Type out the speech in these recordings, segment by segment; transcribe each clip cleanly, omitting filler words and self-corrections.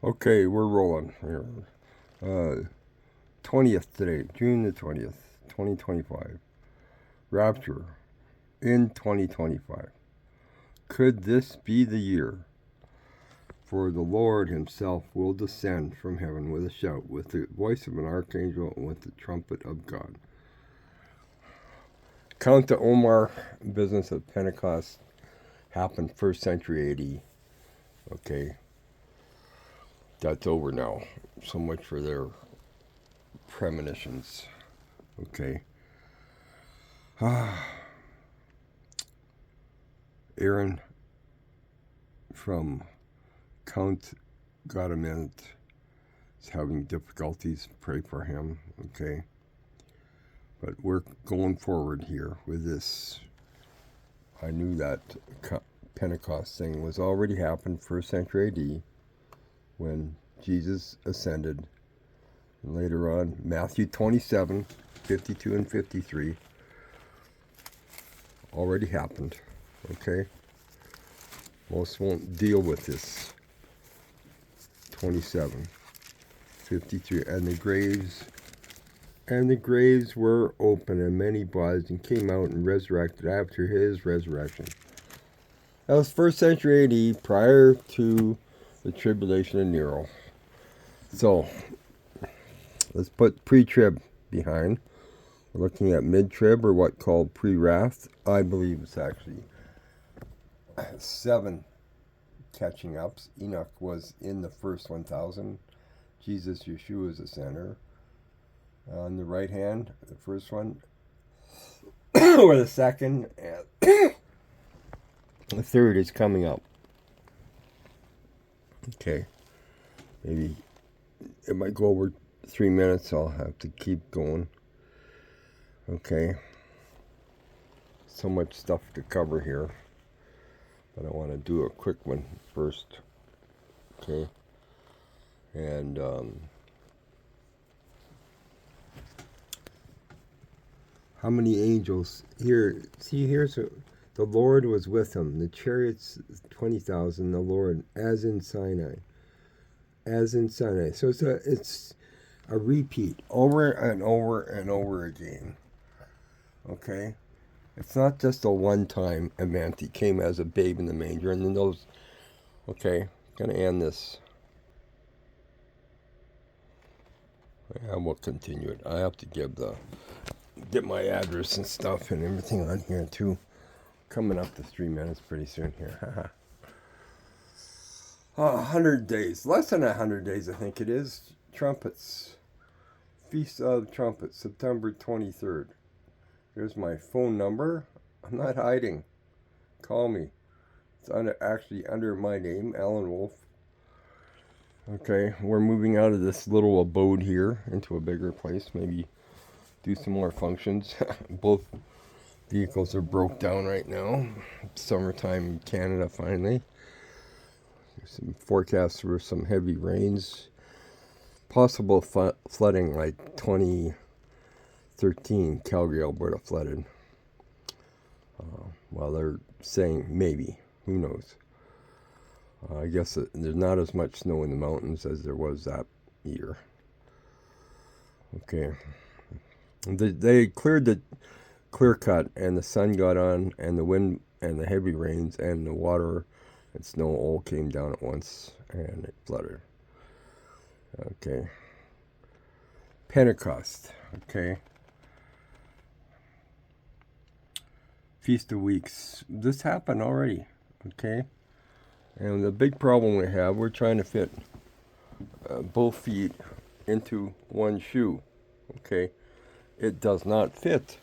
Okay, we're rolling here. 20th today, June the 20th, 2025. Rapture in 2025. Could this be the year? For the Lord himself will descend from heaven with a shout, with the voice of an archangel, and with the trumpet of God. Count the Omar business of Pentecost happened 1st century AD. Okay, that's over now. So much for their premonitions. Okay. Aaron from Count got a minute. He's having difficulties. Pray for him. Okay. But we're going forward here with this. I knew that Pentecost thing was already happened 1st century AD when Jesus ascended. And later on, Matthew 27, 52 and 53 already happened. Okay? Most won't deal with this. 27, 53, and the graves were open, and many bodies and came out and resurrected after his resurrection. That was 1st century AD, prior to the tribulation of Nero. So, let's put pre-trib behind. We're looking at mid-trib, or what called pre-wrath. I believe it's actually 7 catching ups. Enoch was in the first 1,000. Jesus, Yeshua is the center. On the right hand, the first one, or the second, and the third is coming up. Okay. Maybe it might go over 3 minutes. I'll have to keep going. Okay. So much stuff to cover here. But I want to do a quick one first. Okay. And how many angels here? See, here's the Lord was with him. The chariots, 20,000. The Lord, as in Sinai. So it's a repeat over and over and over again. Okay? It's not just a one-time event. He came as a babe in the manger. And then those... Okay, going to end this. And we'll continue it. I have to get my address and stuff and everything on here too. Coming up to 3 minutes pretty soon here. 100 days. Less than 100 days, I think it is. Trumpets. Feast of Trumpets, September 23rd. Here's my phone number. I'm not hiding. Call me. It's actually under my name, Alan Wolf. Okay, we're moving out of this little abode here into a bigger place. Maybe do some more functions. Both vehicles are broke down right now. Summertime in Canada finally. There's some forecasts for some heavy rains. Possible flooding like 2013, Calgary, Alberta flooded. Well, they're saying maybe. Who knows? I guess there's not as much snow in the mountains as there was that year. Okay. They cleared the clear cut, and the sun got on, and the wind and the heavy rains and the water and snow all came down at once, and it flooded. Okay. Pentecost. Okay. Feast of Weeks. This happened already. Okay. And the big problem we have, we're trying to fit both feet into one shoe. Okay. It does not fit.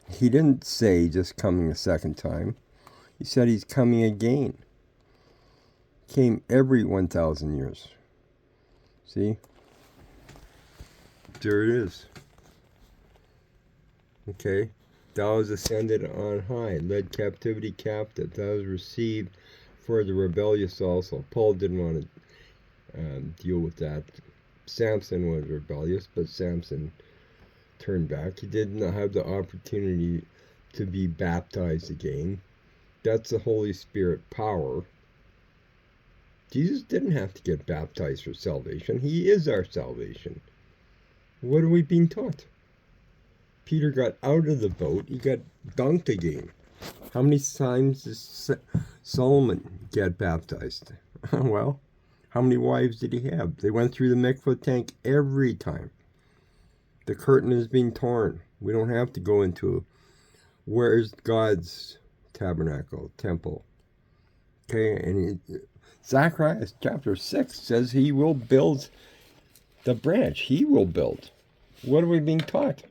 He didn't say just coming a second time. He said he's coming again. Came every 1,000 years. See? There it is. Okay. Thou was ascended on high, led captivity captive. Thou was received for the rebellious also. Paul didn't want to deal with that. Samson was rebellious, but Samson turned back. He did not have the opportunity to be baptized again. That's the Holy Spirit power. Jesus didn't have to get baptized for salvation. He is our salvation. What are we being taught? Peter got out of the boat. He got dunked again. How many times did Solomon get baptized? Well, how many wives did he have? They went through the mikvah tank every time. The curtain is being torn. We don't have to go into where's God's tabernacle, temple. Okay, and Zechariah chapter 6 says he will build the branch. He will build. What are we being taught?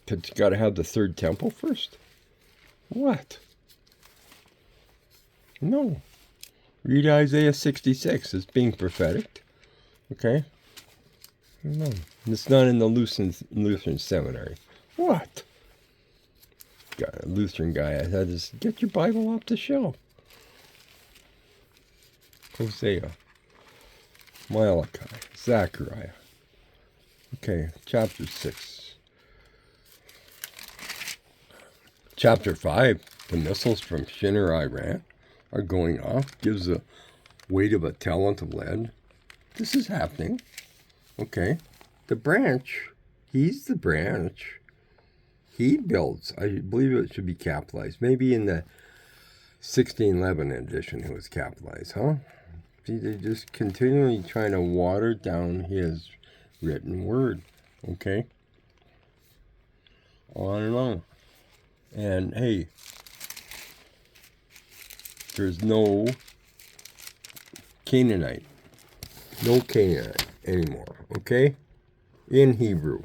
Because you got to have the third temple first? What? No. Read Isaiah 66. It's being prophetic. Okay? No. It's not in the Lutheran seminary. What? Got a Lutheran guy. I had to get your Bible off the shelf. Hosea. Malachi. Zechariah. Okay, chapter 6. Chapter 5, the missiles from Shinar, Iran are going off. Gives the weight of a talent of lead. This is happening. Okay. The branch, he's the branch. He builds. I believe it should be capitalized. Maybe in the 1611 edition it was capitalized, huh? See, they're just continually trying to water down his written word. Okay? On and on. And hey, there's no Canaanite. No Canaanite anymore. Okay? In Hebrew.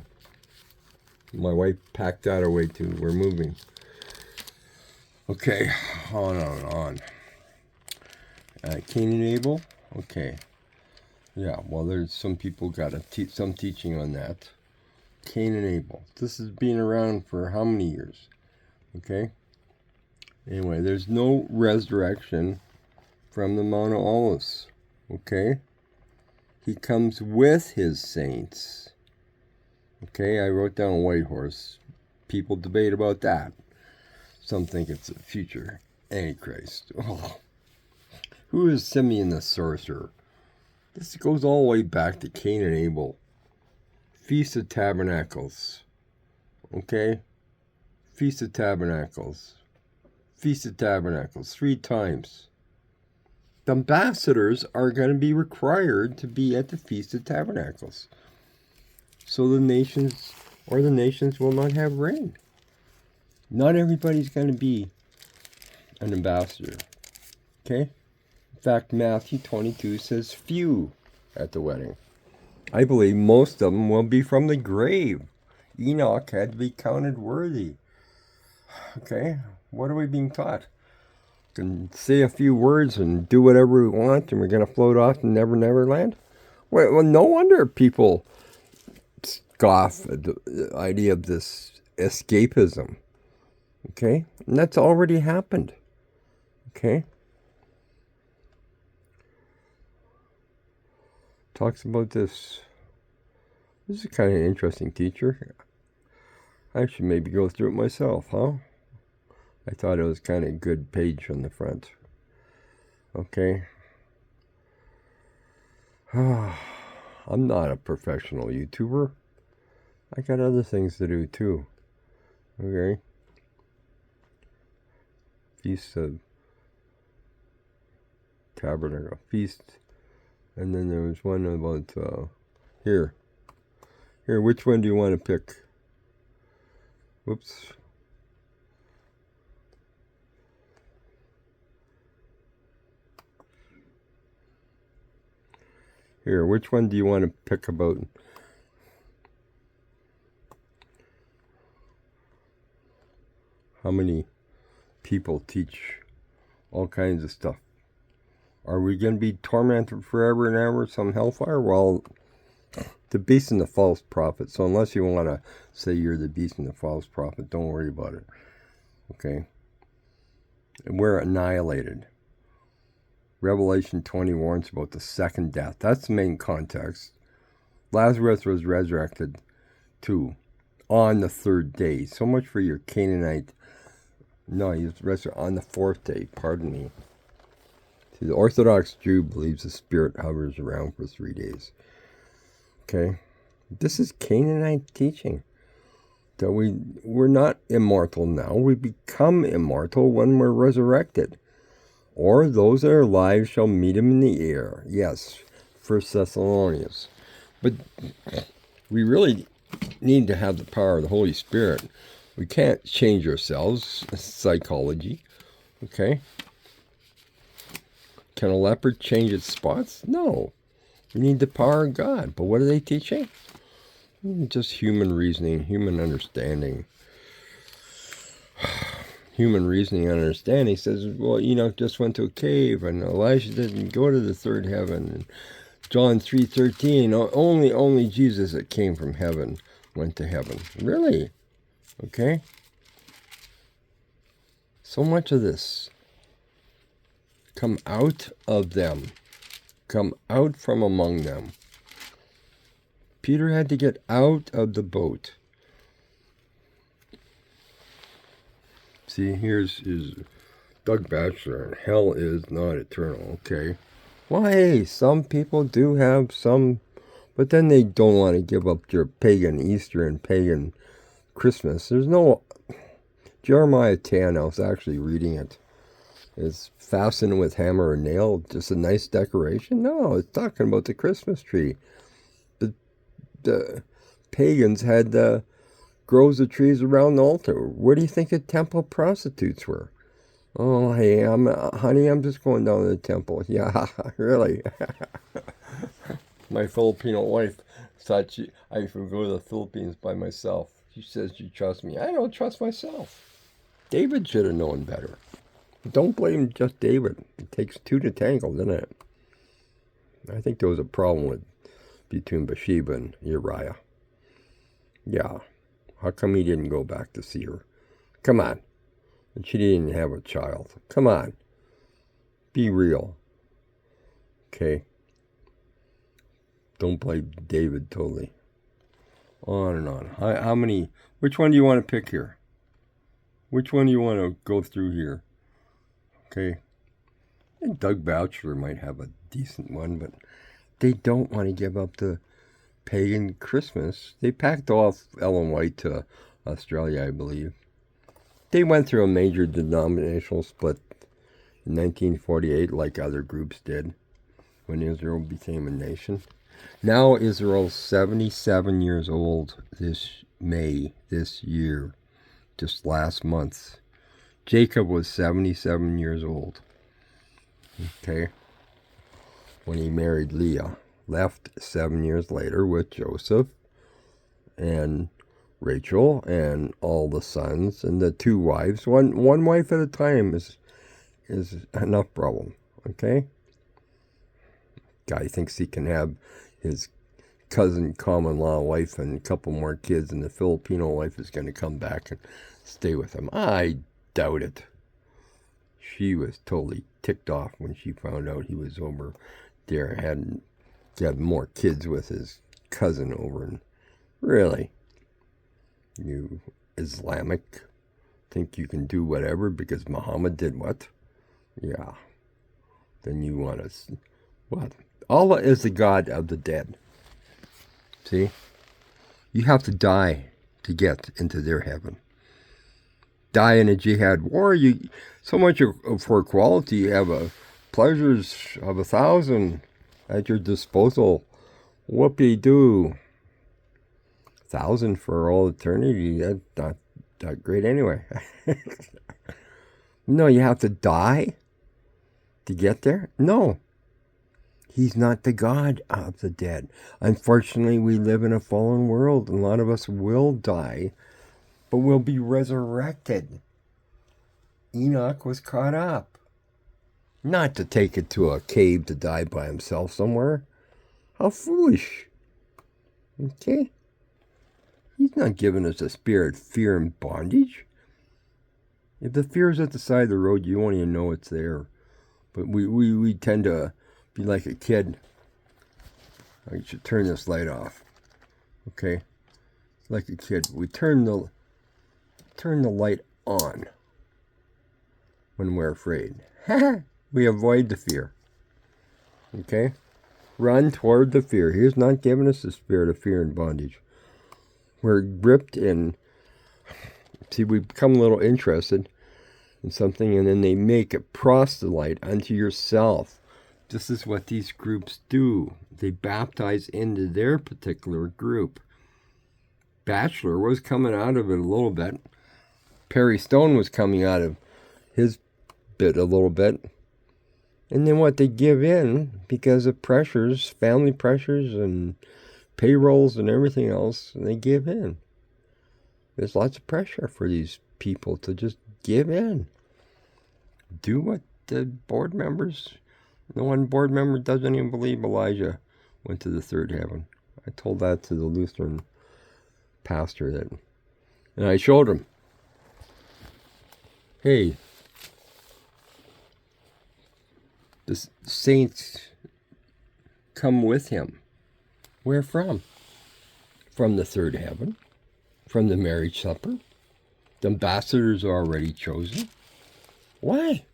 My wife packed that away too. We're moving. Okay, on and on. Cain and Abel. Okay. Yeah, well, there's some people got some teaching on that. Cain and Abel. This has been around for how many years? Okay. Anyway, there's no resurrection from the Mount of Olives. Okay. He comes with his saints. Okay, I wrote down White Horse. People debate about that. Some think it's a future Antichrist. Oh. Who is Simeon the sorcerer? This goes all the way back to Cain and Abel. Feast of Tabernacles. Okay? Feast of Tabernacles. Feast of Tabernacles. 3 times. The ambassadors are going to be required to be at the Feast of Tabernacles. So the nations will not have rain. Not everybody's going to be an ambassador. Okay? In fact, Matthew 22 says few at the wedding. I believe most of them will be from the grave. Enoch had to be counted worthy. Okay? What are we being taught? We can say a few words and do whatever we want and we're going to float off to Never Land? Well, no wonder people scoff at the idea of this escapism. Okay? And that's already happened. Okay? Talks about this. This is kind of an interesting teacher. I should maybe go through it myself, huh? I thought it was kind of a good page on the front. Okay. I'm not a professional YouTuber. I got other things to do too. Okay. Feast of Tabernacle. Feast. And then there was one about, here. Here, which one do you want to pick? Whoops. Here, which one do you want to pick about? How many people teach all kinds of stuff? Are we going to be tormented forever and ever, some hellfire? Well, the beast and the false prophet. So unless you want to say you're the beast and the false prophet, don't worry about it. Okay? And we're annihilated. Revelation 20 warns about the second death. That's the main context. Lazarus was resurrected too on the 3rd day. So much for your Canaanite. No, he was resurrected on the 4th day. Pardon me. See, the Orthodox Jew believes the Spirit hovers around for 3 days. Okay? This is Canaanite teaching. That we're not immortal now. We become immortal when we're resurrected. Or those that are alive shall meet him in the air. Yes, 1 Thessalonians. But we really need to have the power of the Holy Spirit. We can't change ourselves. Psychology. Okay? Can a leopard change its spots? No. We need the power of God. But what are they teaching? Just human reasoning, human understanding. Human reasoning and understanding says, well, Enoch just went to a cave, and Elijah didn't go to the third heaven. And John 3:13, only Jesus that came from heaven went to heaven. Really? Okay? So much of this. Come out of them. Come out from among them. Peter had to get out of the boat. See, here's Doug Batchelor. Hell is not eternal. Okay. Well, hey, some people do have some, but then they don't want to give up their pagan Easter and pagan Christmas. There's no... Jeremiah 10, I was actually reading it. Is fastened with hammer and nail just a nice decoration? No, it's talking about the Christmas tree. The pagans had groves of trees around the altar. Where do you think the temple prostitutes were? Oh, hey, honey, I'm just going down to the temple. Yeah, really. My Filipino wife thought I should go to the Philippines by myself. She says she trusts me. I don't trust myself. David should have known better. Don't blame just David. It takes two to tangle, doesn't it? I think there was a problem between Bathsheba and Uriah. Yeah. How come he didn't go back to see her? Come on. And she didn't have a child. Come on. Be real. Okay. Don't blame David totally. On and on. How many... Which one do you want to pick here? Which one do you want to go through here? Okay. And Doug Batchelor might have a decent one, but they don't want to give up the pagan Christmas. They packed off Ellen White to Australia, I believe. They went through a major denominational split in 1948, like other groups did, when Israel became a nation. Now Israel's 77 years old this May, this year, just last month. Jacob was 77 years old. Okay. When he married Leah. Left 7 years later with Joseph and Rachel and all the sons and the two wives. One wife at a time is enough problem. Okay? Guy thinks he can have his cousin common law wife and a couple more kids, and the Filipino wife is going to come back and stay with him. I doubt it. She was totally ticked off when she found out he was over there, had more kids with his cousin over. And really, you Islamic think you can do whatever because Muhammad did what? Yeah. Then you want to... What? Allah is the God of the dead. See? You have to die to get into their heaven. Die in a jihad war. You so much for equality. You have pleasures of 1,000 at your disposal. Whoopie-doo. 1,000 for all eternity. That's not that great anyway. No, you have to die to get there? No. He's not the God of the dead. Unfortunately, we live in a fallen world, and a lot of us will die, but we'll be resurrected. Enoch was caught up. Not to take it to a cave to die by himself somewhere. How foolish. Okay? He's not giving us a spirit of fear and bondage. If the fear is at the side of the road, you won't even know it's there. But we tend to be like a kid. I should turn this light off. Okay? Like a kid. We turn the light on when we're afraid. We avoid the fear. Okay? Run toward the fear. He's not giving us the spirit of fear and bondage. We're gripped in. See, we become a little interested in something, and then they make a proselyte unto yourself. This is what these groups do. They baptize into their particular group. Bachelor was coming out of it a little bit. Perry Stone was coming out of his bit a little bit. And then what, they give in because of pressures, family pressures and payrolls and everything else, and they give in. There's lots of pressure for these people to just give in. Do what the board members, the one board member doesn't even believe Elijah went to the third heaven. I told that to the Lutheran pastor, that, and I showed him, hey, the saints come with him. Where from? From the third heaven, from the marriage supper. The ambassadors are already chosen. Why?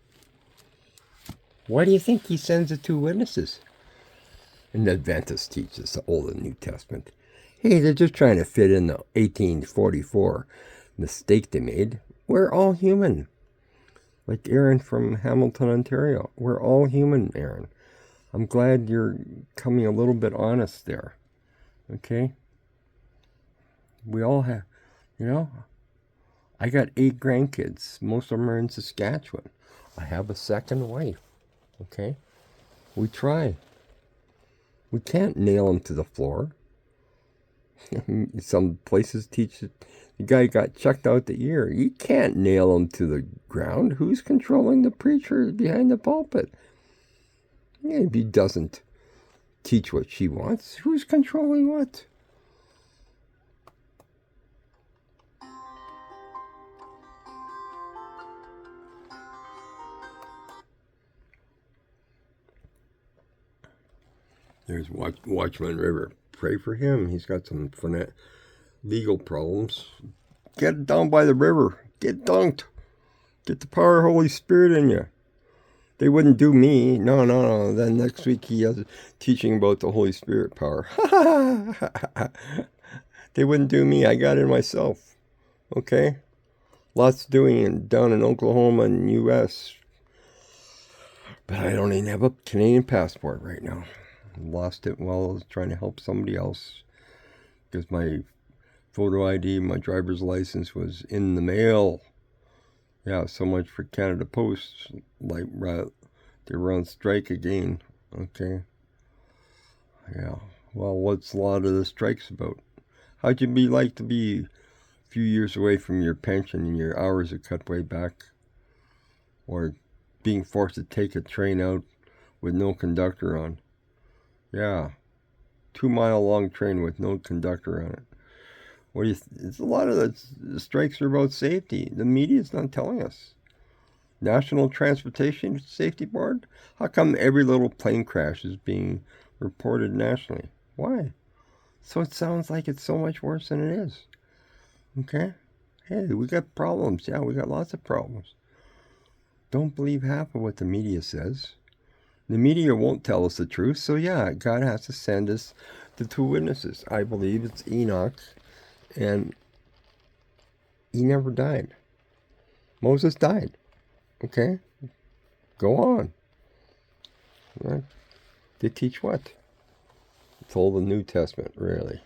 Why do you think he sends the two witnesses? And the Adventists teach us the Old and New Testament. Hey, they're just trying to fit in the 1844 mistake they made. We're all human. Like Aaron from Hamilton, Ontario. We're all human, Aaron. I'm glad you're coming a little bit honest there. Okay? We all have, you know, I got 8 grandkids. Most of them are in Saskatchewan. I have a second wife. Okay? We try. We can't nail them to the floor. Some places teach it. The guy got chucked out the ear. You can't nail him to the ground. Who's controlling the preacher behind the pulpit? Yeah, if he doesn't teach what she wants, who's controlling what? There's Watchman River. Pray for him. He's got some legal problems. Get down by the river. Get dunked. Get the power of the Holy Spirit in you. They wouldn't do me. No. Then next week he has teaching about the Holy Spirit power. They wouldn't do me. I got it myself. Okay? Lots doing down in Oklahoma and U.S. But I don't even have a Canadian passport right now. Lost it while I was trying to help somebody else, because my photo ID, my driver's license was in the mail. Yeah, so much for Canada Post. Like, they were on strike again. Okay. Yeah. Well, what's a lot of the strikes about? How'd you like to be a few years away from your pension and your hours are cut way back? Or being forced to take a train out with no conductor on? Yeah, 2-mile long train with no conductor on it. What do you? It's a lot of the strikes are about safety. The media's not telling us. National Transportation Safety Board. How come every little plane crash is being reported nationally? Why? So it sounds like it's so much worse than it is. Okay. Hey, we got problems. Yeah, we got lots of problems. Don't believe half of what the media says. The media won't tell us the truth, so yeah, God has to send us the 2 witnesses. I believe it's Enoch, and he never died. Moses died. Okay? Go on. Right? They teach what? It's all the New Testament, really.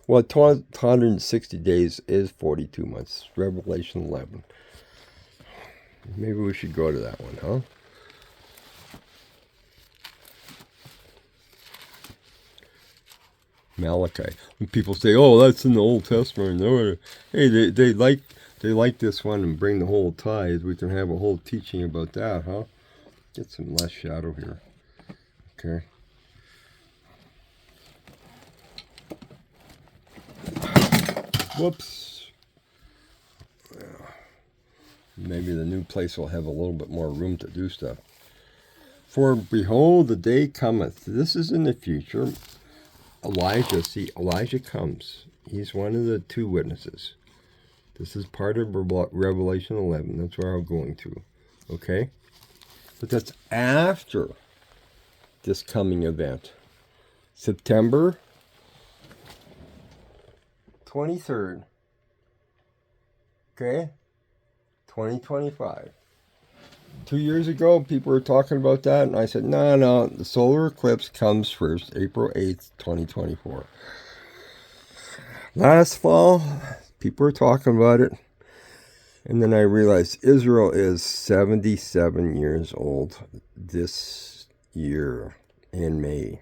Well, 160 days is 42 months. Revelation 11. Maybe we should go to that one, huh? Malachi. When people say, "Oh, that's in the Old Testament," hey, they like this one and bring the whole tithe. We can have a whole teaching about that, huh? Get some less shadow here. Okay. Whoops. Maybe the new place will have a little bit more room to do stuff. For behold, the day cometh. This is in the future. Elijah comes. He's one of the 2 witnesses. This is part of Revelation 11. That's where I'm going to. Okay? But that's after this coming event. September 23rd. Okay? 2025. 2 years ago, people were talking about that, and I said, no, the solar eclipse comes first, April 8th, 2024. Last fall, people were talking about it, and then I realized Israel is 77 years old this year in May.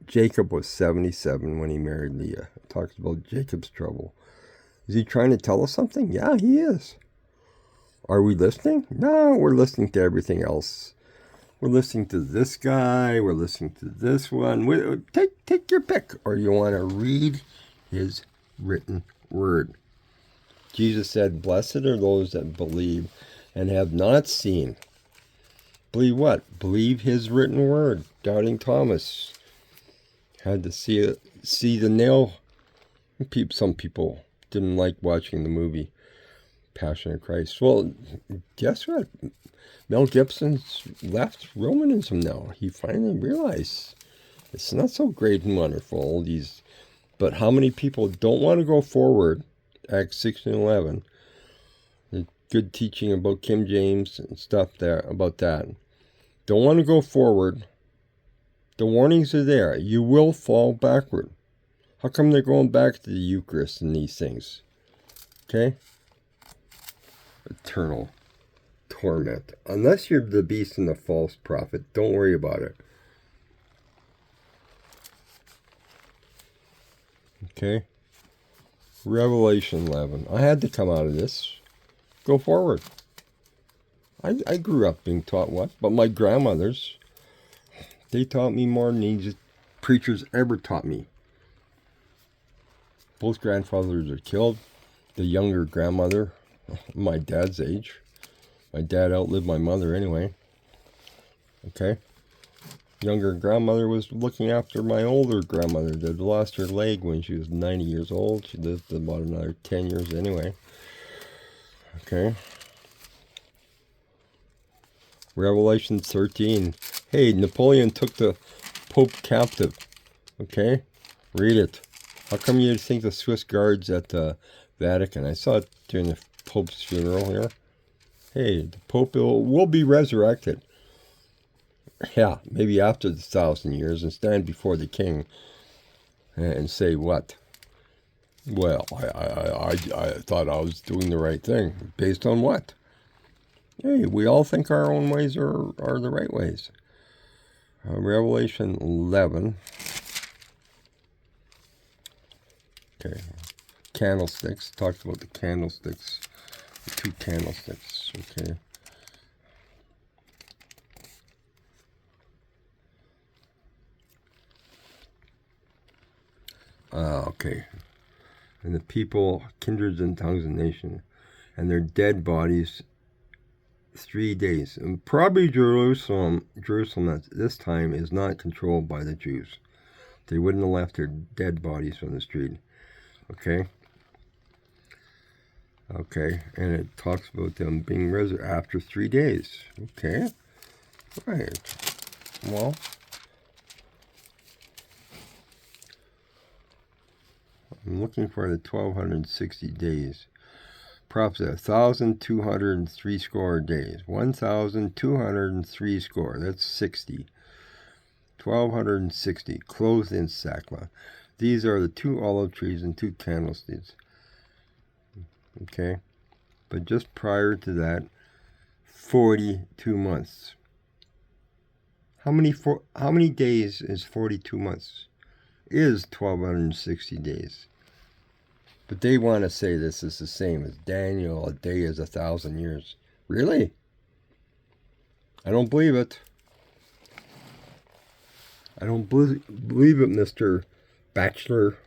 Jacob was 77 when he married Leah. It talks about Jacob's trouble. Is he trying to tell us something? Yeah, he is. Are we listening? No, we're listening to everything else. We're listening to this guy. We're listening to this one. Take your pick. Or you want to read his written word. Jesus said, blessed are those that believe and have not seen. Believe what? Believe his written word. Doubting Thomas had to see the nail. Some people didn't like watching the movie Passion of Christ. Well, guess what? Mel Gibson's left Romanism now. He finally realized it's not so great and wonderful. But how many people don't want to go forward? Acts 16:11. The good teaching about King James and stuff there about that. Don't want to go forward. The warnings are there. You will fall backward. How come they're going back to the Eucharist and these things? Okay? Eternal torment. Unless you're the beast and the false prophet, don't worry about it. Okay? Revelation 11. I had to come out of this. Go forward. I grew up being taught what? But my grandmothers, they taught me more than these preachers ever taught me. Both grandfathers are killed. The younger grandmother, my dad's age. My dad outlived my mother anyway. Okay? Younger grandmother was looking after my older grandmother that lost her leg when she was 90 years old. She lived about another 10 years anyway. Okay? Revelation 13. Hey, Napoleon took the Pope captive. Okay? Read it. How come you think the Swiss guards at the Vatican? I saw it during the Pope's funeral here. Hey, the Pope will be resurrected. Yeah, maybe after the 1,000 years and stand before the king and say what? Well, I thought I was doing the right thing. Based on what? Hey, we all think our own ways are the right ways. Revelation 11. Okay. Candlesticks. Talked about the candlesticks. The 2 candlesticks. Okay. Okay. And the people, kindreds and tongues and nations, and their dead bodies 3 days. And probably Jerusalem at this time is not controlled by the Jews. They wouldn't have left their dead bodies on the street. Okay? Okay, and it talks about them being resurrected after 3 days. Okay? Right. Well, I'm looking for the 1260 days. Prophecy, 1,203 score days. 1,203 score. That's 60. 1,260. Clothed in sackcloth. These are the 2 olive trees and 2 candlesticks. Okay? But just prior to that, 42 months. How many days is 42 months? Is 1,260 days. But they want to say this is the same as Daniel, a day is 1,000 years. Really? I don't believe it. I don't believe it, Mr. Bachelor.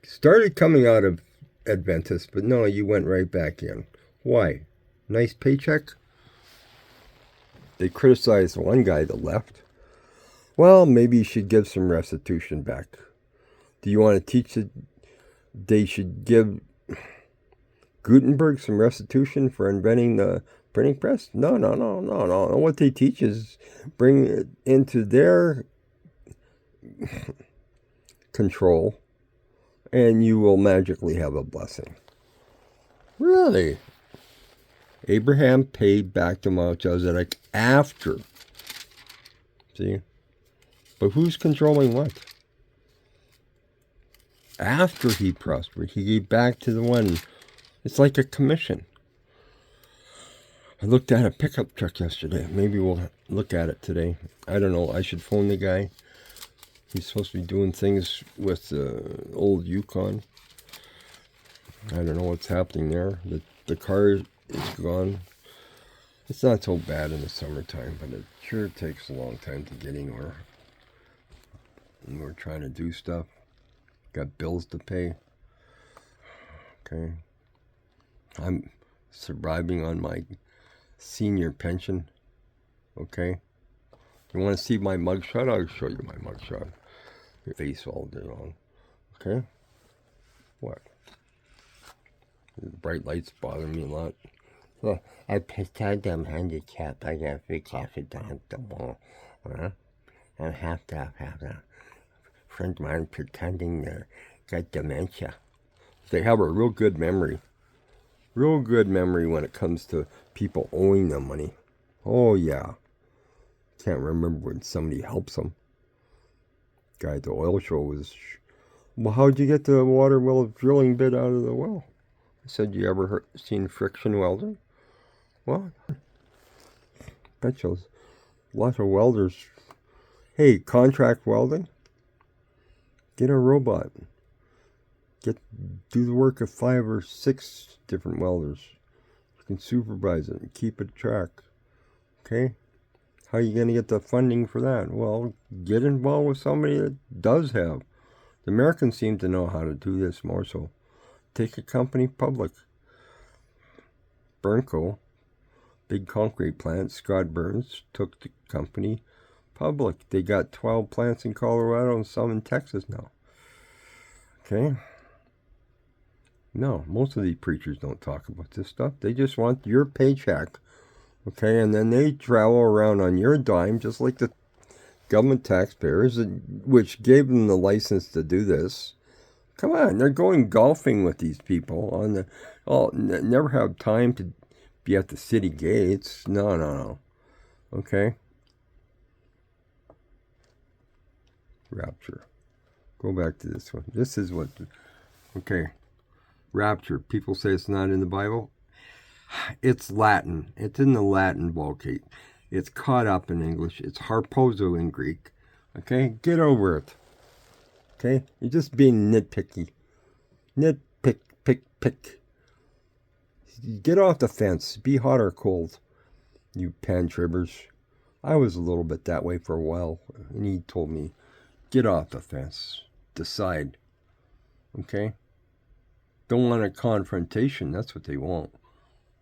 Started coming out of Adventist, but no, you went right back in. Why? Nice paycheck? They criticized one guy that left. Well, maybe you should give some restitution back. Do you want to teach that they should give Gutenberg some restitution for inventing the printing press? No. What they teach is bring it into their control, and you will magically have a blessing. Really? Abraham paid back to Melchizedek after. See? But who's controlling what? After he prospered, he gave back to the one. It's like a commission. I looked at a pickup truck yesterday. Maybe we'll look at it today. I don't know. I should phone the guy. He's supposed to be doing things with the old Yukon. I don't know what's happening there. The car is gone. It's not so bad in the summertime, but it sure takes a long time to get anywhere. And we're trying to do stuff. Got bills to pay. Okay. I'm surviving on my senior pension. Okay. You want to see my mugshot? I'll show you my mugshot. Your face all day long. Okay. What? The bright lights bother me a lot. Well, I pretend I'm handicapped. I got 3 classes down at the wall. I have to have a friend of mine pretending they got dementia. They have a real good memory. Real good memory when it comes to people owing them money. Oh, yeah. Can't remember when somebody helps them. Guy at the oil show was, well, how'd you get the water well drilling bit out of the well? I said, you ever seen friction welding? Well, bet you a lot of welders. Hey, contract welding? Get a robot. Do the work of 5 or 6 different welders. You can supervise it and keep it track. Okay? How are you going to get the funding for that? Well, get involved with somebody that does have. The Americans seem to know how to do this more so. Take a company public. Burnco, big concrete plant, Scott Burns took the company public. They got 12 plants in Colorado and some in Texas now. Okay? No, most of these preachers don't talk about this stuff. They just want your paycheck. Okay, and then they travel around on your dime, just like the government taxpayers, which gave them the license to do this. Come on, they're going golfing with these people on the. Oh, never have time to be at the city gates. No. Okay. Rapture. Go back to this one. This is what. Okay. Rapture. People say it's not in the Bible. It's Latin. It's in the Latin Vulgate. It's caught up in English. It's harpozo in Greek. Okay? Get over it. Okay? You're just being nitpicky. Pick. Get off the fence. Be hot or cold, you pan-tribbers. I was a little bit that way for a while, and he told me, get off the fence. Decide. Okay? Don't want a confrontation. That's what they want.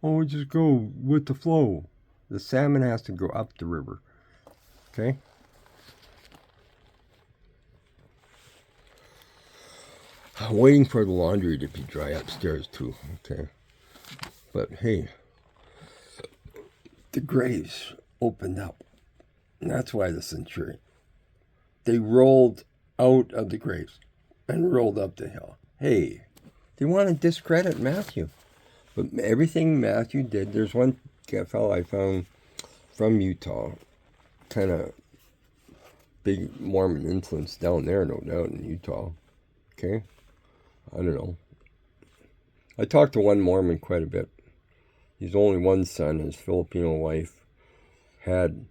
Oh, just go with the flow. The salmon has to go up the river. Okay? I'm waiting for the laundry to be dry upstairs too. Okay? But hey, the graves opened up. And that's why the centurion. They rolled out of the graves and rolled up the hill. Hey, they want to discredit Matthew. But everything Matthew did, there's one fellow I found from Utah, kind of big Mormon influence down there, no doubt, in Utah. Okay? I don't know. I talked to one Mormon quite a bit. He's only one son. His Filipino wife had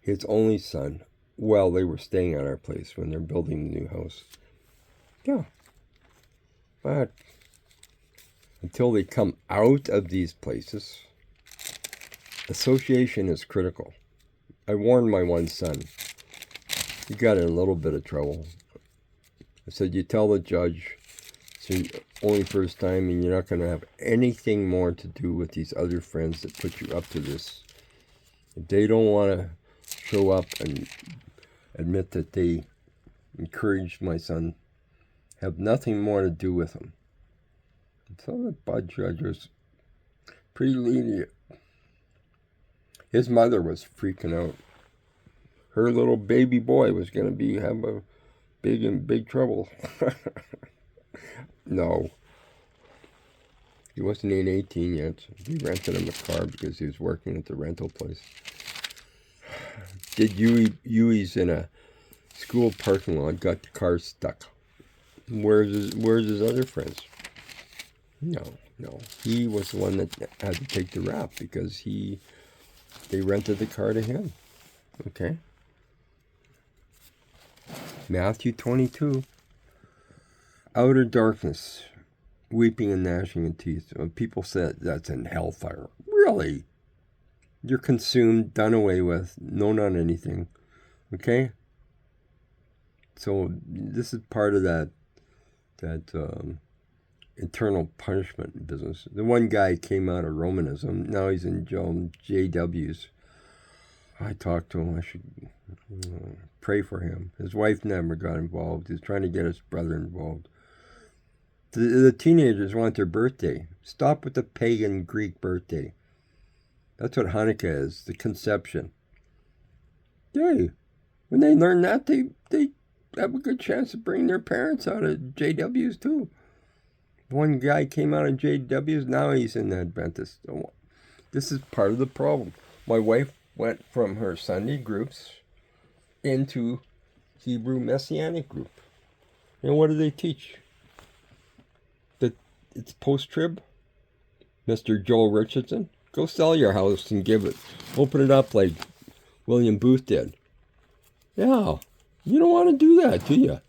his only son while they were staying at our place when they're building the new house. Yeah. But until they come out of these places, association is critical. I warned my one son. He got in a little bit of trouble. I said, you tell the judge it's your only first time and you're not going to have anything more to do with these other friends that put you up to this. If they don't want to show up and admit that they encouraged my son, have nothing more to do with them. So the Bud judge was pretty lenient. His mother was freaking out. Her little baby boy was going to have a big trouble. No, he wasn't even 18 yet. He rented him a car because he was working at the rental place. Did Huey's in a school parking lot, got the car stuck. Where's his other friends? No. He was the one that had to take the rap because they rented the car to him. Okay. Matthew 22. Outer darkness, weeping and gnashing of teeth. People said that's in hellfire. Really? You're consumed, done away with, no, not anything. Okay? So this is part of that eternal punishment business. The one guy came out of Romanism. Now he's in JWs. I talked to him. I should pray for him. His wife never got involved. He's trying to get his brother involved. The teenagers want their birthday. Stop with the pagan Greek birthday. That's what Hanukkah is, the conception. Hey, when they learn that, they have a good chance of bringing their parents out of JWs too. One guy came out of JWs, now he's in the Adventist. This is part of the problem. My wife went from her Sunday groups into Hebrew Messianic group. And what do they teach? That it's post-trib? Mr. Joel Richardson? Go sell your house and give it. Open it up like William Booth did. Yeah, you don't want to do that, do you?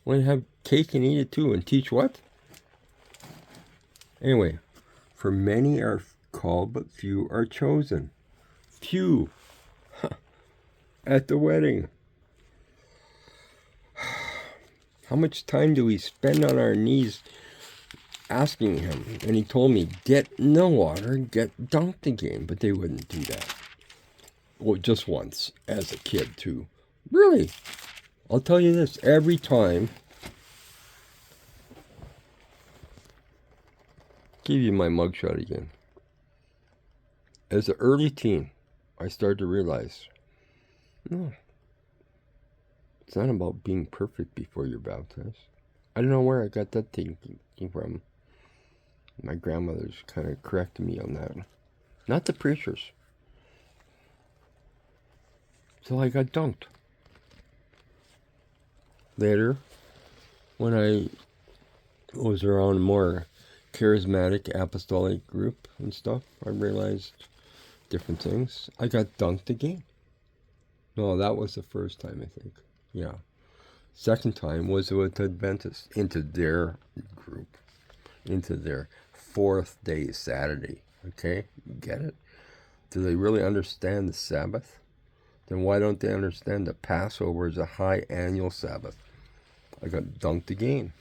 Want to have cake and eat it too and teach what? Anyway, for many are called, but few are chosen. Few. At the wedding. How much time do we spend on our knees asking him? And he told me, get in the water and get dunked again. But they wouldn't do that. Well, just once, as a kid too. Really? I'll tell you this, every time. Give you my mugshot again. As an early teen, I started to realize, no, it's not about being perfect before you're baptized. I don't know where I got that thinking from. My grandmother's kind of corrected me on that. Not the preachers. So I got dunked. Later, when I was around more charismatic apostolic group and stuff, I realized different things. I got dunked again. No, that was the first time, I think. Yeah. Second time was with Adventists into their group, into their fourth day Saturday. Okay? You get it? Do they really understand the Sabbath? Then why don't they understand the Passover is a high annual Sabbath? I got dunked again.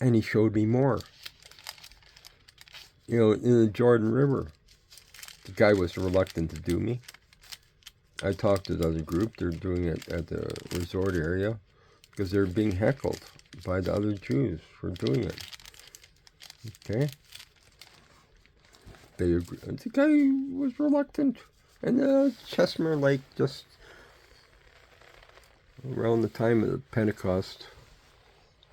And he showed me more. You know, in the Jordan River, the guy was reluctant to do me. I talked to the other group. They're doing it at the resort area because they're being heckled by the other Jews for doing it. Okay? They agree. The guy was reluctant. And Chesmer Lake, just around the time of the Pentecost,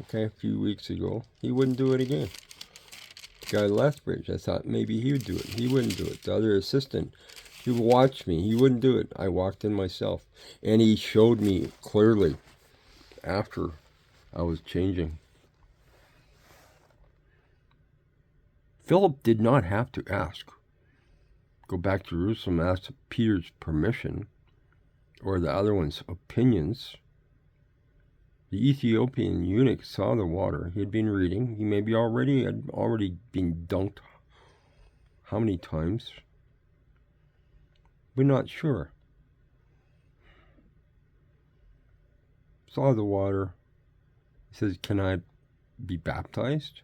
okay, a few weeks ago, he wouldn't do it again. The guy Lethbridge, I thought maybe he would do it. He wouldn't do it. The other assistant, he would watch me. He wouldn't do it. I walked in myself. And he showed me clearly after I was changing. Philip did not have to ask. Go back to Jerusalem, ask Peter's permission or the other one's opinions. The Ethiopian eunuch saw the water. He had been reading. He maybe had already been dunked. How many times? We're not sure. Saw the water. He says, can I be baptized?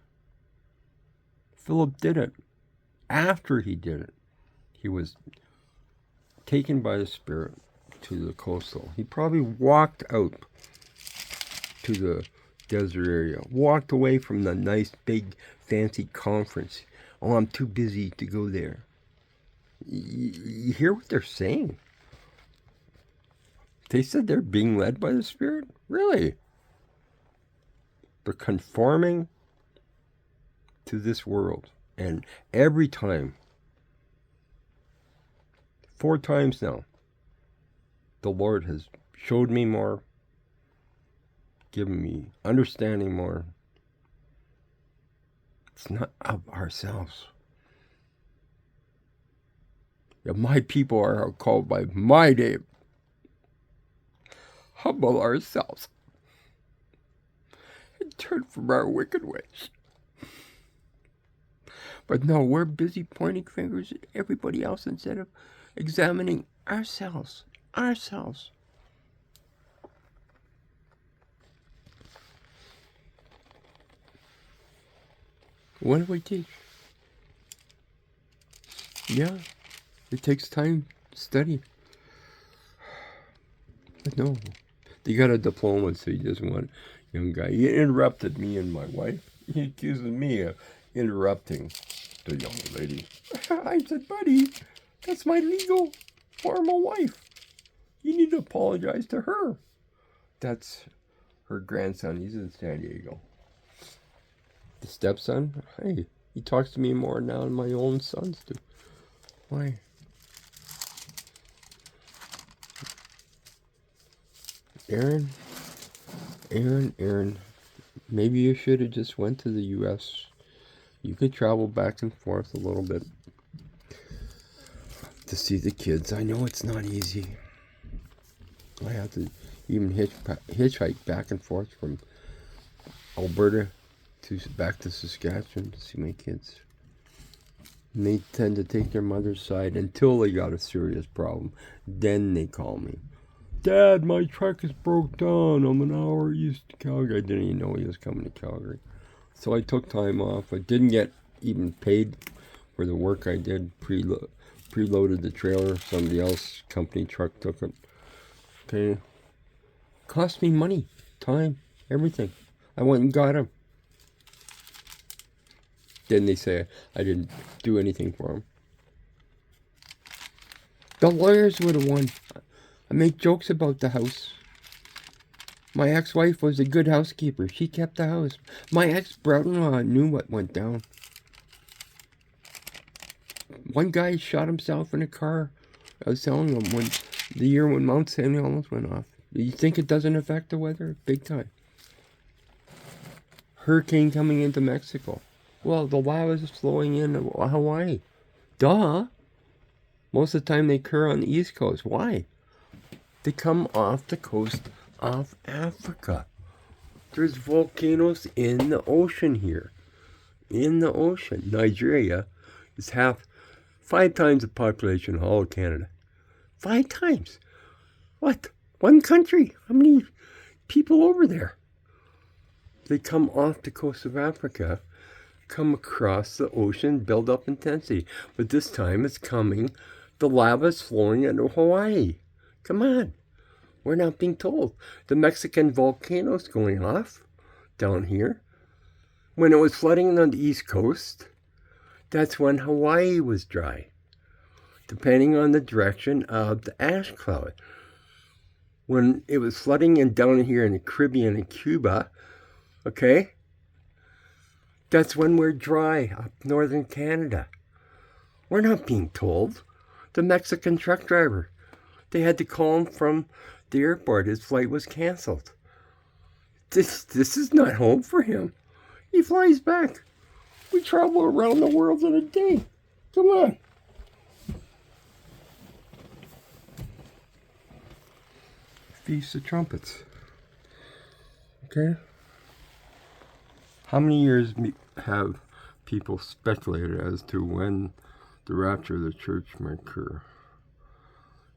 Philip did it. After he did it, he was taken by the Spirit to the coastal. He probably walked out to the desert area. Walked away from the nice, big, fancy conference. Oh, I'm too busy to go there. You hear what they're saying? They said they're being led by the Spirit? Really? They're conforming to this world. And every time, 4 times now, the Lord has showed me more, given me understanding more. It's not of ourselves. If my people are called by my name, humble ourselves and turn from our wicked ways. But no, we're busy pointing fingers at everybody else instead of examining ourselves. What do we teach? Yeah, it takes time to study. But no, they got a diploma, so he doesn't want a young guy. He interrupted me and my wife. He accuses me of interrupting the young lady. I said, buddy, that's my legal, formal wife. You need to apologize to her. That's her grandson. He's in San Diego. The stepson, hey, he talks to me more now than my own sons do. Why? Aaron, maybe you should have just went to the U.S. You could travel back and forth a little bit to see the kids. I know it's not easy. I have to even hitchhike back and forth from Alberta back to Saskatchewan to see my kids. And they tend to take their mother's side until they got a serious problem. Then they call me. Dad, my truck is broke down. I'm an hour east to Calgary. I didn't even know he was coming to Calgary. So I took time off. I didn't get even paid for the work I did. Preloaded the trailer. Somebody else, company truck took it. Okay. Cost me money, time, everything. I went and got him. Then they say I didn't do anything for him. The lawyers would have won. I make jokes about the house. My ex-wife was a good housekeeper. She kept the house. My ex-brother-in-law knew what went down. One guy shot himself in a car. I was telling him the year when Mount St. Helens went off. You think it doesn't affect the weather? Big time. Hurricane coming into Mexico. Well, the lava is flowing in Hawaii. Duh. Most of the time they occur on the East Coast. Why? They come off the coast of Africa. There's volcanoes in the ocean here. In the ocean. Nigeria is 5 times the population of all of Canada. 5 times. What? One country? How many people over there? They come off the coast of Africa, come across the ocean, build up intensity. But this time it's coming, the lava's flowing into Hawaii. Come on. We're not being told. The Mexican volcano's going off down here. When it was flooding on the East Coast, that's when Hawaii was dry, depending on the direction of the ash cloud. When it was flooding in down here in the Caribbean and Cuba, okay, that's when we're dry up northern Canada. We're not being told. The Mexican truck driver, they had to call him from the airport. His flight was canceled. This is not home for him. He flies back. We travel around the world in a day. Come on. Feast of Trumpets. Okay? How many years have people speculated as to when the rapture of the church may occur?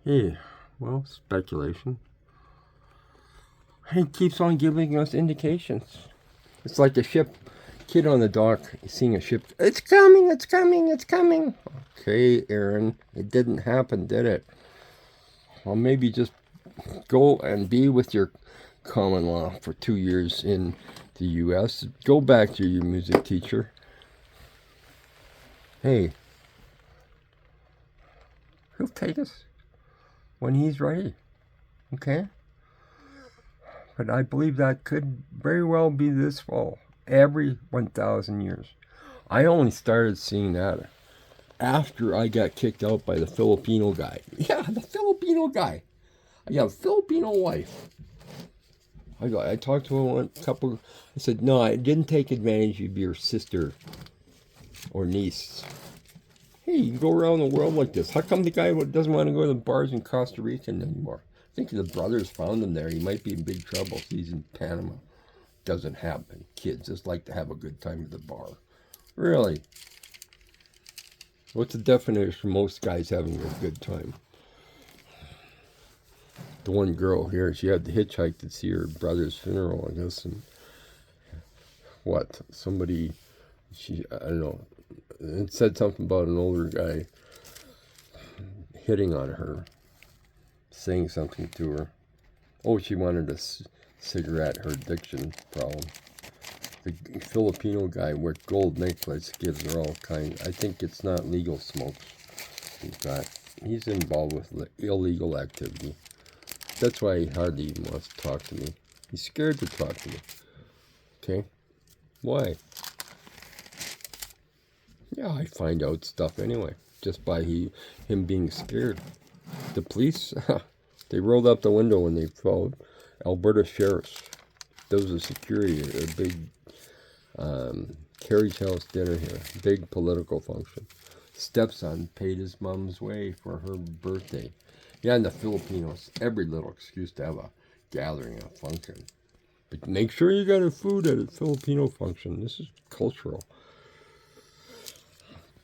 Hey, well, speculation. He keeps on giving us indications. It's like a kid on the dock seeing a ship. It's coming, it's coming, it's coming. Okay, Aaron, it didn't happen, did it? Well, maybe just go and be with your common law for 2 years in the U.S. Go back to your music teacher. Hey, he'll take us when he's ready. Okay? But I believe that could very well be this fall, every 1,000 years. I only started seeing that after I got kicked out by the Filipino guy. Yeah, the Filipino guy. I got a Filipino wife. I talked to him a couple. I said, no, I didn't take advantage of your sister or niece. Hey, you can go around the world like this. How come the guy doesn't want to go to the bars in Costa Rica anymore? I think the brothers found him there. He might be in big trouble. He's in Panama. Doesn't have any kids. Just like to have a good time at the bar. Really? What's the definition for most guys having a good time? The one girl here, she had to hitchhike to see her brother's funeral, I guess, and what? Somebody, I don't know, it said something about an older guy hitting on her, saying something to her. Oh, she wanted a cigarette, her addiction problem. The Filipino guy with gold necklace gives her all kinds. I think it's not legal smoke. He's involved with illegal activity. That's why he hardly even wants to talk to me. He's scared to talk to me. Okay? Why? Yeah, I find out stuff anyway, just by him being scared. The police, they rolled up the window when they followed Alberta sheriffs. There was a security, a big carriage house dinner here, big political function. Stepson paid his mom's way for her birthday. Yeah, and the Filipinos, every little excuse to have a gathering, a function. But make sure you got a food at a Filipino function. This is cultural.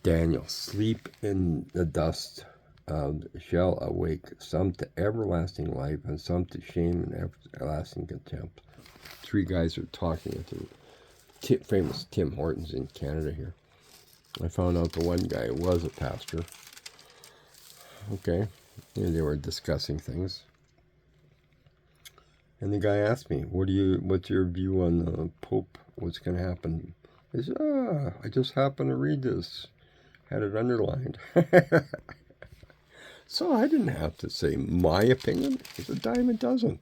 Daniel, sleep in the dust shall awake, some to everlasting life and some to shame and everlasting contempt. 3 guys are talking at the famous Tim Hortons in Canada here. I found out the one guy was a pastor. Okay. And they were discussing things. And the guy asked me, what's your view on the Pope? What's going to happen? I said, I just happened to read this. Had it underlined. So I didn't have to say my opinion. It's a dime a dozen.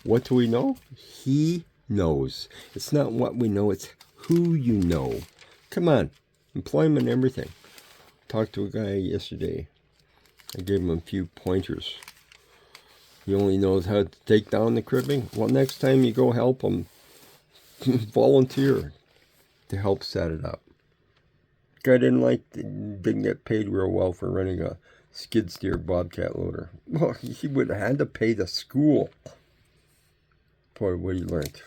What do we know? He knows. It's not what we know, it's who you know. Come on. Employment, everything. Talked to a guy yesterday. I gave him a few pointers. He only knows how to take down the cribbing. Well, next time you go help him, volunteer to help set it up. Guy didn't get paid real well for running a skid steer bobcat loader. Well, he would have had to pay the school for what he learned.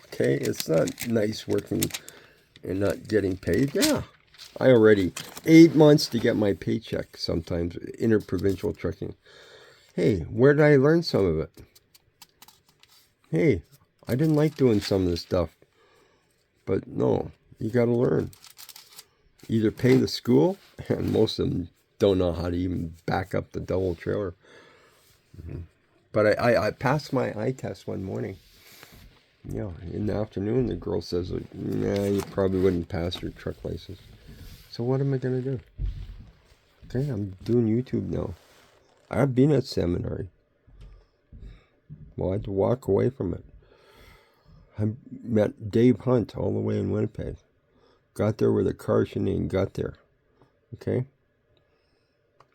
Okay, it's not nice working and not getting paid. Yeah. I already 8 months to get my paycheck sometimes, interprovincial trucking. Hey, where did I learn some of it? Hey, I didn't like doing some of this stuff. But no, you got to learn. Either pay the school, and most of them don't know how to even back up the double trailer. But I passed my eye test one morning. Yeah, in the afternoon, the girl says, nah, you probably wouldn't pass your truck license. So what am I going to do? Okay, I'm doing YouTube now. I've been at seminary. Well, I had to walk away from it. I met Dave Hunt all the way in Winnipeg. Got there with a car and got there. Okay?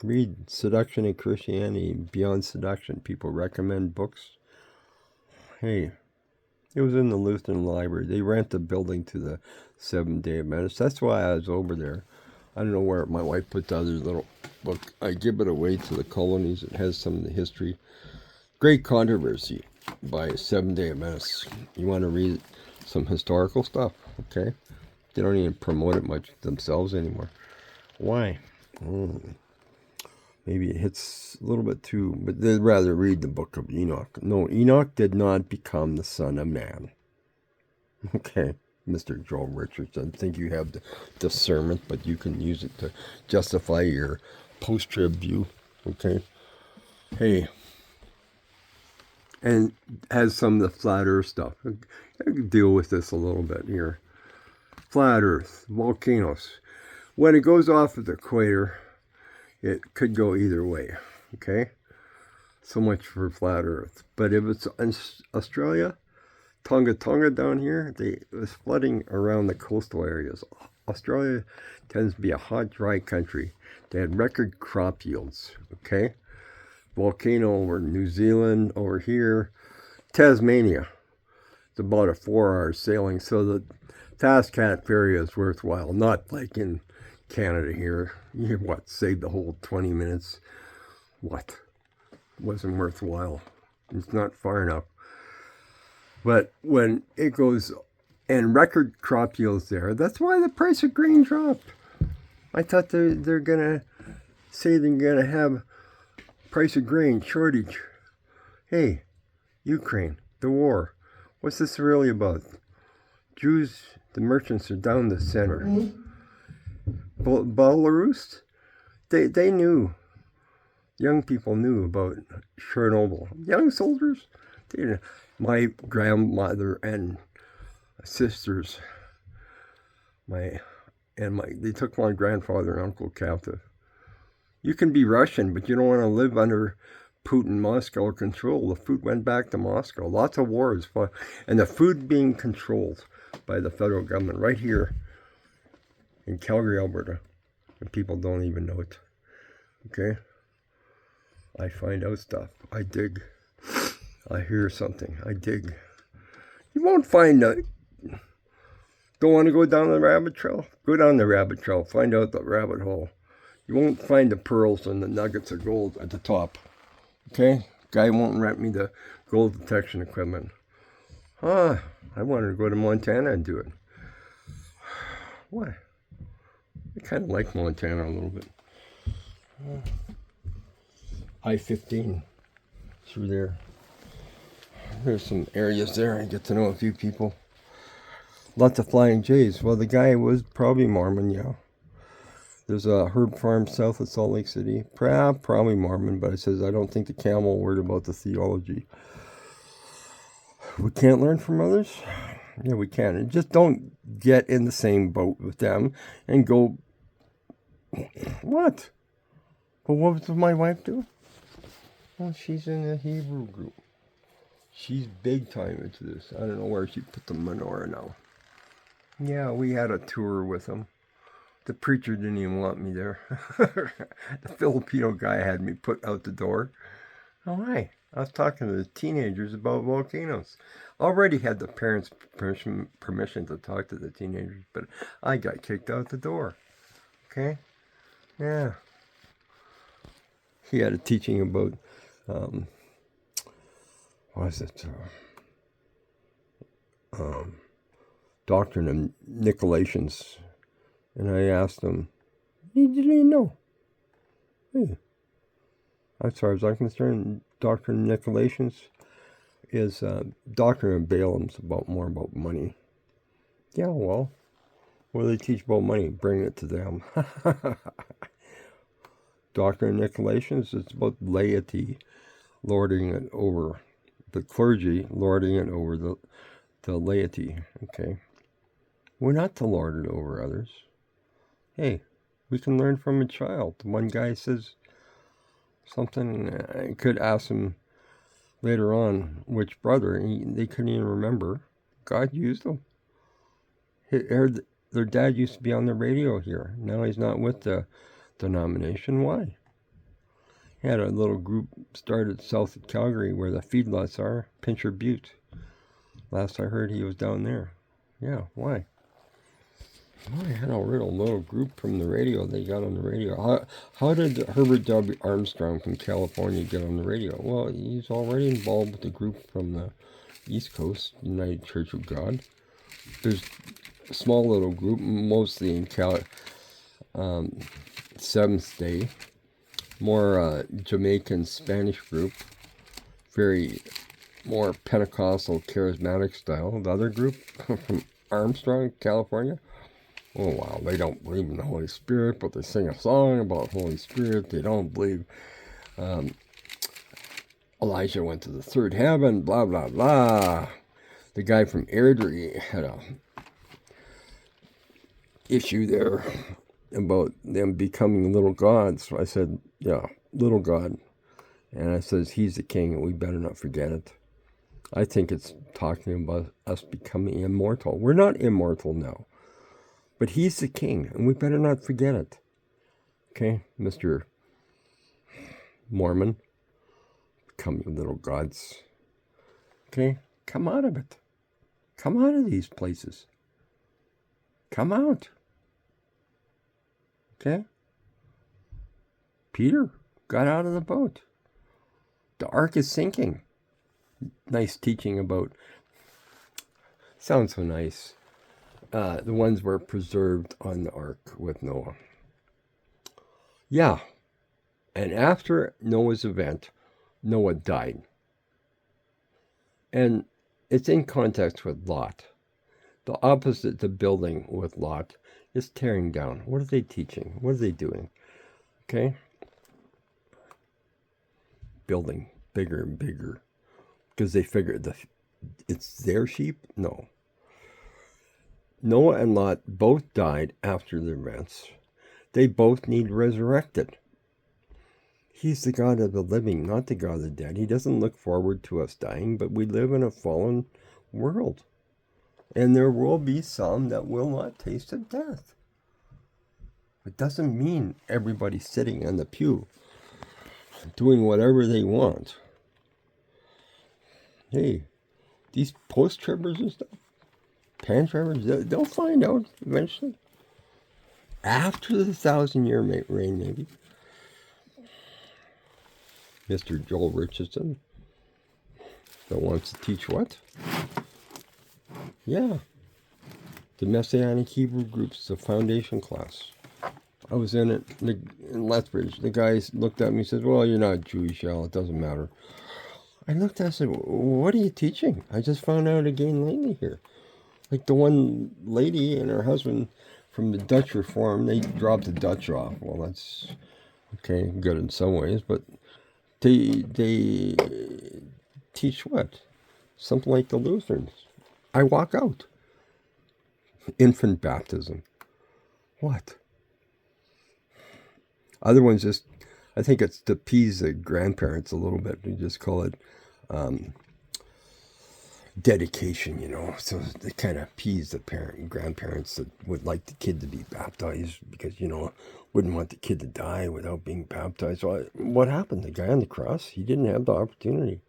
Read Seduction and Christianity, Beyond Seduction. People recommend books. Hey, it was in the Lutheran Library. They rent the building to the Seventh-day Adventists. That's why I was over there. I don't know where my wife put the other little book. I give it away to the colonies. It has some of the history. Great Controversy by Seventh-day Adventists. You want to read some historical stuff, okay? They don't even promote it much themselves anymore. Why? Maybe it hits a little bit too, but they'd rather read the book of Enoch. No, Enoch did not become the son of man. Okay, Mr. Joel Richardson. I think you have the discernment, but you can use it to justify your post-trib view. Okay? Hey, and has some of the flat earth stuff. I can deal with this a little bit here. Flat earth, volcanoes. When it goes off of the equator, it could go either way, okay? So much for flat earth. But if it's in Australia, Tonga Tonga down here, it was flooding around the coastal areas. Australia tends to be a hot, dry country. They had record crop yields, okay? Volcano over New Zealand, over here. Tasmania, it's about a 4-hour sailing, so the fast cat ferry is worthwhile. Not like in Canada here. You save the whole 20 minutes? What? Wasn't worthwhile. It's not far enough. But when it goes, and record crop yields there, that's why the price of grain dropped. I thought they're going to say they're going to have price of grain shortage. Hey, Ukraine, the war. What's this really about? Jews, the merchants are down the center. Belarus, they knew. Young people knew about Chernobyl. Young soldiers, my grandmother and sisters, they took my grandfather and uncle captive. You can be Russian, but you don't want to live under Putin, Moscow control. The food went back to Moscow. Lots of wars fought, and the food being controlled by the federal government right here in Calgary, Alberta, and people don't even know it. Okay? I find out stuff. I dig. I hear something. I dig. You won't find that. Don't want to go down the rabbit trail? Go down the rabbit trail. Find out the rabbit hole. You won't find the pearls and the nuggets of gold at the top. Okay? Guy won't rent me the gold detection equipment. I wanted to go to Montana and do it. What? I kind of like Montana a little bit. I-15 through there. There's some areas there. I get to know a few people. Lots of flying J's. Well, the guy was probably Mormon, yeah. There's a herb farm south of Salt Lake City. Probably Mormon, but it says, I don't think the camel worried about the theology. We can't learn from others? Yeah, we can. And just don't get in the same boat with them and go, what? Well, what does my wife do? Well, she's in the Hebrew group. She's big time into this. I don't know where she put the menorah now. Yeah, we had a tour with him. The preacher didn't even want me there. The Filipino guy had me put out the door. Oh, hi. I was talking to the teenagers about volcanoes. Already had the parents' permission to talk to the teenagers, but I got kicked out the door. Okay? Yeah. He had a teaching about, what is it? Doctrine of Nicolaitans. And I asked him, he didn't know. Hey, as far as I'm concerned, Doctrine of Nicolaitans is Doctrine of Balaam's more about money. Yeah, well, what do they teach about money? Bring it to them. Doctrine of Nicolaitans, it's about laity lording it over the clergy, lording it over the laity. Okay, we're not to lord it over others. Hey, we can learn from a child. One guy says something, I could ask him later on which brother, they couldn't even remember. God used them. Their dad used to be on the radio here. Now he's not with the denomination. Why? He had a little group started south of Calgary where the feedlots are, Pincher Butte. Last I heard, he was down there. Yeah, why? I had a little group from the radio. They got on the radio. How did Herbert W. Armstrong from California get on the radio? Well, he's already involved with the group from the East Coast, United Church of God. There's a small little group, mostly in Seventh Day. More Jamaican Spanish group. Very more Pentecostal, charismatic style. The other group from Armstrong, California. Oh, wow, they don't believe in the Holy Spirit, but they sing a song about Holy Spirit. They don't believe Elijah went to the third heaven, blah, blah, blah. The guy from Airdrie had a issue there about them becoming little gods. So I said, yeah, little god. And I says, he's the king, and we better not forget it. I think it's talking about us becoming immortal. We're not immortal now. But he's the king, and we better not forget it. Okay, Mr. Mormon, becoming little gods. Okay, come out of it. Come out of these places. Come out. Okay? Peter got out of the boat. The ark is sinking. Nice teaching about, sounds so nice. The ones were preserved on the ark with Noah. Yeah. And after Noah's event, Noah died. And it's in context with Lot. The opposite to building with Lot is tearing down. What are they teaching? What are they doing? Okay? Building bigger and bigger. Because they figure it's their sheep? No. Noah and Lot both died after the events. They both need resurrected. He's the God of the living, not the God of the dead. He doesn't look forward to us dying, but we live in a fallen world. And there will be some that will not taste of death. It doesn't mean everybody's sitting on the pew doing whatever they want. Hey, these post-tribbers and stuff, pan-tribbers, they'll find out eventually. After the 1,000-year reign, maybe. Mr. Joel Richardson that wants to teach what? Yeah. The Messianic Hebrew groups, the foundation class. I was in it in Lethbridge. The guy looked at me and says, well, you're not Jewish, Al. It doesn't matter. I looked at him and said, what are you teaching? I just found out again lately here. Like the one lady and her husband from the Dutch Reform, they dropped the Dutch off. Well, that's okay, good in some ways, but they teach what? Something like the Lutherans. I walk out. Infant baptism. What? Other ones just, I think it's to appease the grandparents a little bit. We just call it dedication, you know. So they kind of appease the parent and grandparents that would like the kid to be baptized because, you know, wouldn't want the kid to die without being baptized. So what happened? The guy on the cross, he didn't have the opportunity.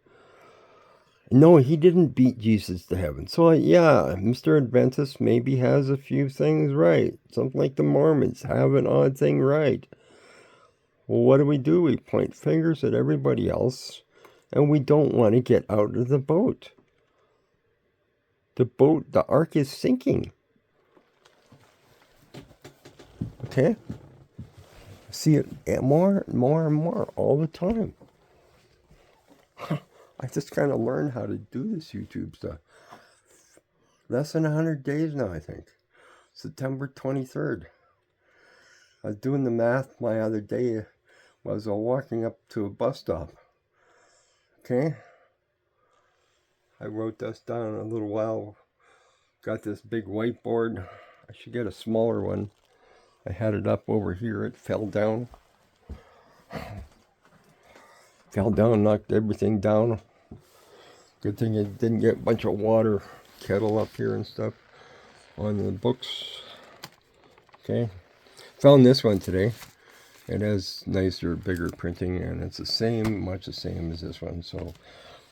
No, he didn't beat Jesus to heaven. So, yeah, Mr. Adventist maybe has a few things right. Something like the Mormons have an odd thing right. Well, what do? We point fingers at everybody else, and we don't want to get out of the boat. The ark is sinking. Okay? See it more and more and more all the time. I just kind of learned how to do this YouTube stuff. Less than 100 days now, I think. September 23rd. I was doing the math my other day. I was walking up to a bus stop. Okay? I wrote this down a little while. Got this big whiteboard. I should get a smaller one. I had it up over here. It fell down. Fell down, knocked everything down. Good thing it didn't get a bunch of water kettle up here and stuff on the books. Okay. Found this one today. It has nicer, bigger printing, and it's much the same as this one. So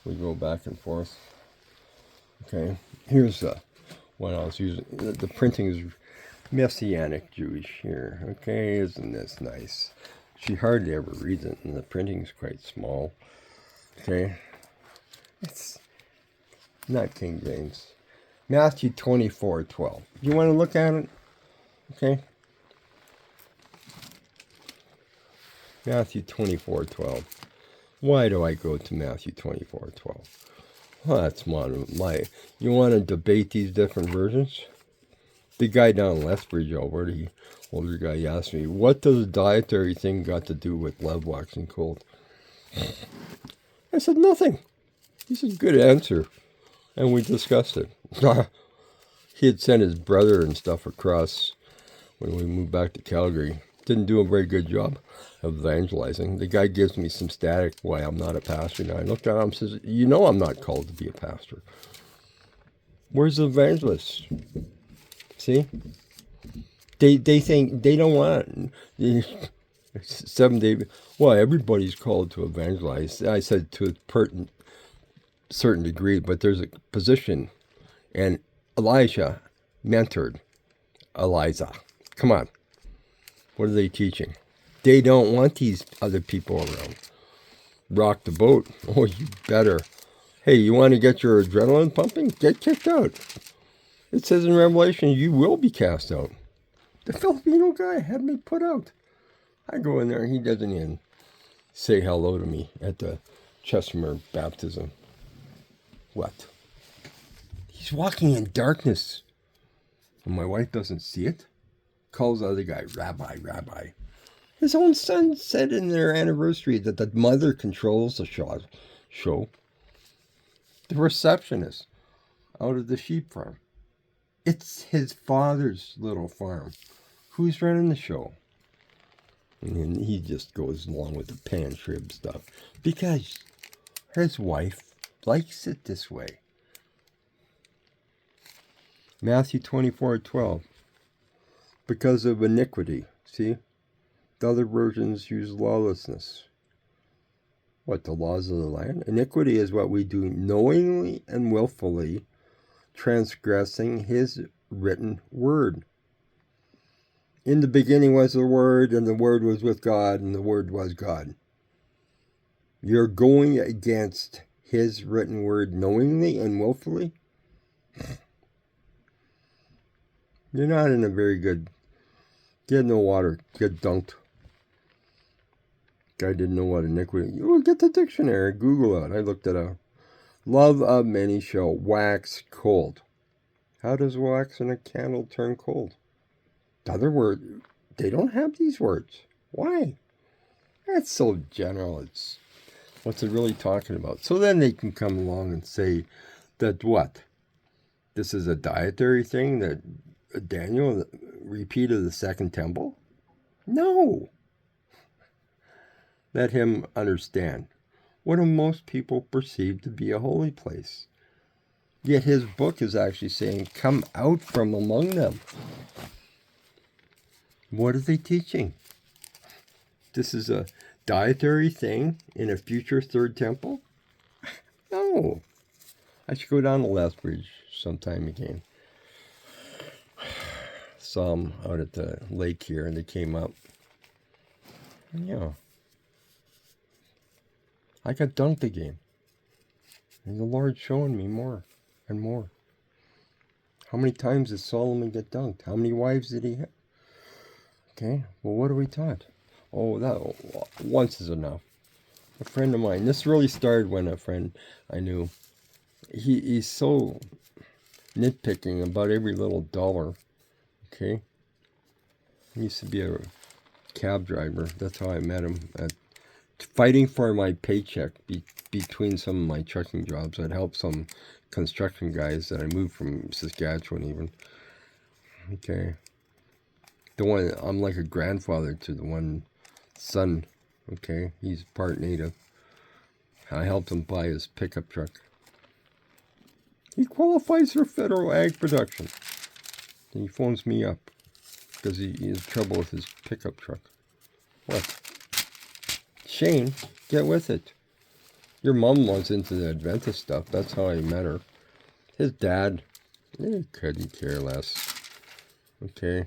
we go back and forth. Okay. Here's one I was using. The printing is Messianic Jewish here. Okay. Isn't this nice? She hardly ever reads it, and the printing is quite small. Okay. It's not King James. Matthew 24:12. You want to look at it? Okay. Matthew 24:12. Why do I go to Matthew 24:12? Well, that's you want to debate these different versions? The guy down in Lethbridge, Alberta, older guy, asked me, what does a dietary thing got to do with love waxing cold? I said, nothing. He said, good answer. And we discussed it. He had sent his brother and stuff across when we moved back to Calgary. Didn't do a very good job of evangelizing. The guy gives me some static why I'm not a pastor. And I looked at him and says, you know I'm not called to be a pastor. Where's the evangelist? See? They think they don't want 7 day. Well, everybody's called to evangelize. I said to a certain degree, but there's a position. And Elijah mentored Eliza. Come on. What are they teaching? They don't want these other people around. Rock the boat. Oh, you better. Hey, you want to get your adrenaline pumping? Get kicked out. It says in Revelation, you will be cast out. The Filipino guy had me put out. I go in there and he doesn't even say hello to me at the Chestermere baptism. What? He's walking in darkness. And my wife doesn't see it. Calls the other guy, Rabbi, Rabbi. His own son said in their anniversary that the mother controls the show. The receptionist out of the sheep farm. It's his father's little farm. Who's running the show? And he just goes along with the pan-trib stuff. Because his wife likes it this way. Matthew 24:12. Because of iniquity. See? The other versions use lawlessness. What, the laws of the land? Iniquity is what we do knowingly and willfully, transgressing his written word. In the beginning was the Word, and the Word was with God, and the Word was God. You're going against his written word knowingly and willfully? You're not in a very good... Get in the water. Get dunked. Guy didn't know what iniquity... You get the dictionary. Google it. I looked it up. Love of many shall wax cold. How does wax in a candle turn cold? The other word, they don't have these words. Why? That's so general. It's what's it really talking about? So then they can come along and say that what? This is a dietary thing that Daniel repeated the second temple? No. Let him understand. What do most people perceive to be a holy place? Yet his book is actually saying, come out from among them. What are they teaching? This is a dietary thing in a future third temple? No. I should go down to Lethbridge sometime again. Saw them out at the lake here and they came up. Yeah. I got dunked again. And the Lord's showing me more and more. How many times did Solomon get dunked? How many wives did he have? Okay, well, what are we taught? Oh, that once is enough. A friend of mine, this really started when a friend I knew, he's so nitpicking about every little dollar, okay? He used to be a cab driver. That's how I met him. Fighting for my paycheck between some of my trucking jobs. I'd help some construction guys that I moved from Saskatchewan even. Okay. The one, I'm like a grandfather to the one son, okay? He's part native. I helped him buy his pickup truck. He qualifies for federal ag production. And he phones me up because he has trouble with his pickup truck. What? Shane, get with it. Your mom was into the Adventist stuff. That's how I met her. His dad, couldn't care less. Okay.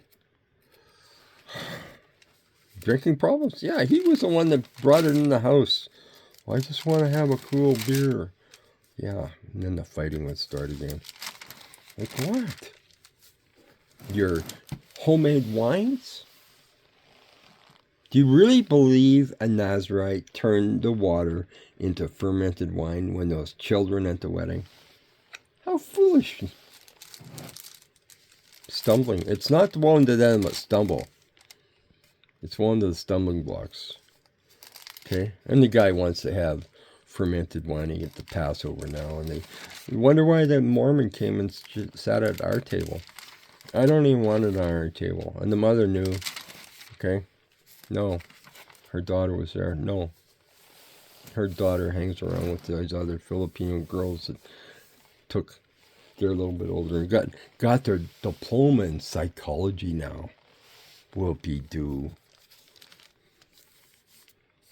Drinking problems? Yeah, he was the one that brought it in the house. Well, I just want to have a cool beer. Yeah, and then the fighting would start again. Like what? Your homemade wines? Do you really believe a Nazarite turned the water into fermented wine when those children at the wedding? How foolish. Stumbling. It's not the one to them that stumble. It's one of the stumbling blocks. Okay? And the guy wants to have fermented wine at the Passover now, and they wonder why the Mormon came and sat at our table. I don't even want it on our table. And the mother knew, okay? No. Her daughter was there. No. Her daughter hangs around with those other Filipino girls that took, they're a little bit older, and got their diploma in psychology now. Whoopie-doo.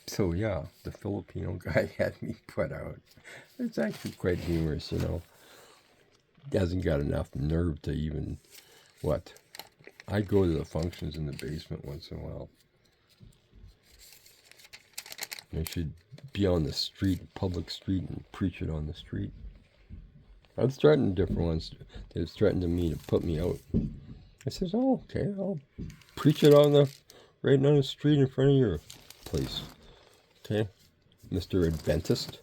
So yeah, the Filipino guy had me put out. It's actually quite humorous, you know. He hasn't got enough nerve to even, what? I go to the functions in the basement once in a while. I should be on the street, public street, and preach it on the street. I've threatened different ones. They've threatened me to put me out. I says, oh, okay, I'll preach it right on the street in front of your place. Okay? Mr. Adventist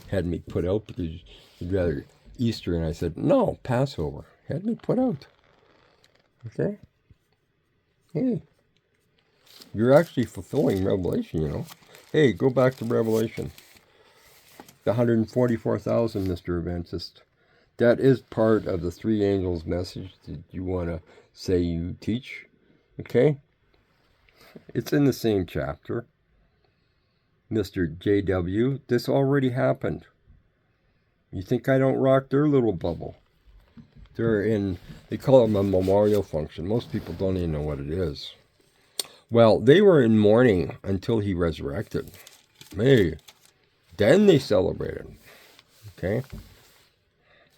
had me put out because he'd rather Easter, and I said, no, Passover. Had me put out. Okay? Hey. You're actually fulfilling Revelation, you know. Hey, go back to Revelation. The 144,000, Mr. Adventist. That is part of the three angels' message that you want to say you teach. Okay? It's in the same chapter. Mr. JW, this already happened. You think I don't rock their little bubble? They call it a memorial function. Most people don't even know what it is. Well, they were in mourning until he resurrected. Hey, then they celebrated. Okay?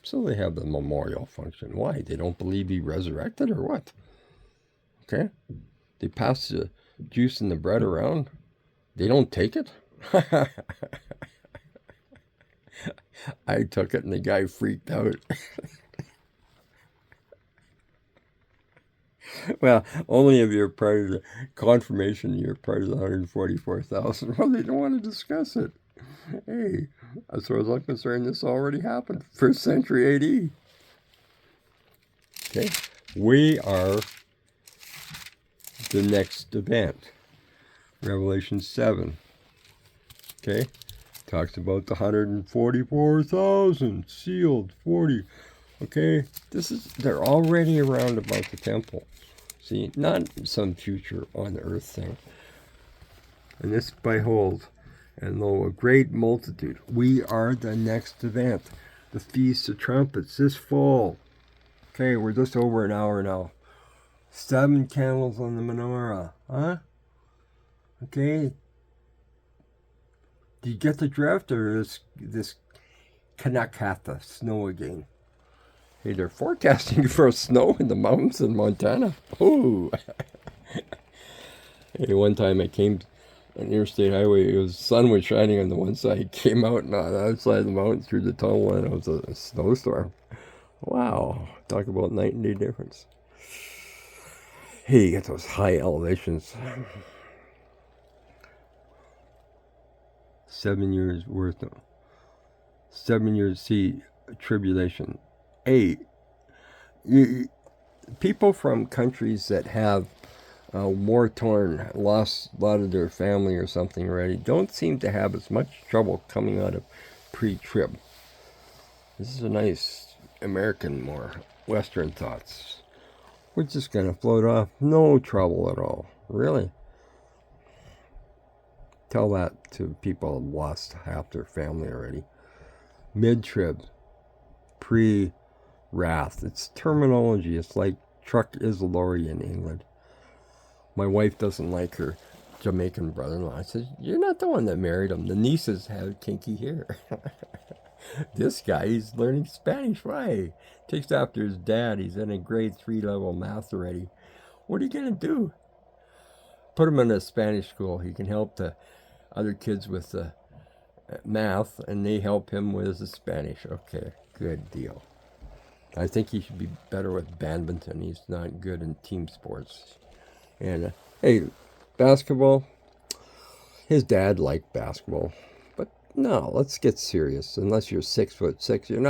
So they have the memorial function. Why? They don't believe he resurrected or what? Okay? They pass the juice and the bread around. They don't take it? I took it and the guy freaked out. Well, only if you're part of the confirmation, you're part of the 144,000. Well, they don't want to discuss it. Hey, as far as I'm concerned, this already happened. 1st century AD. Okay? We are the next event. Revelation 7. Okay? Talks about the 144,000 sealed, 40. Okay? They're already around about the temple. See, not some future on the earth thing. And this behold, and lo, a great multitude. We are the next event. The Feast of Trumpets this fall. Okay, we're just over an hour now. 7 candles on the menorah. Huh? Okay. Do you get the drift, or is this Kanakatha snow again? Hey, they're forecasting for snow in the mountains in Montana. Oh! Hey, one time I came on the interstate highway, the sun was shining on the one side, came out on the other side of the mountain through the tunnel, and it was a snowstorm. Wow, talk about night and day difference. Hey, you get those high elevations. 7 years worth of 7 years, see, tribulation. Hey, people from countries that have war-torn, lost a lot of their family or something already, don't seem to have as much trouble coming out of pre-trib. This is a nice American, more Western thoughts. We're just going to float off. No trouble at all. Really. Tell that to people who have lost half their family already. Mid-trib. Pre-wrath. It's terminology. It's like truck is a lorry in England. My wife doesn't like her Jamaican brother-in-law. I said, you're not the one that married him. The nieces have kinky hair. This guy, he's learning Spanish. Why? Takes after his dad. He's in a grade 3 level math already. What are you going to do? Put him in a Spanish school. He can help the other kids with the math, and they help him with the Spanish. Okay, good deal. I think he should be better with badminton. He's not good in team sports. And, hey, basketball. His dad liked basketball. But no, let's get serious. Unless you're 6'6", you're not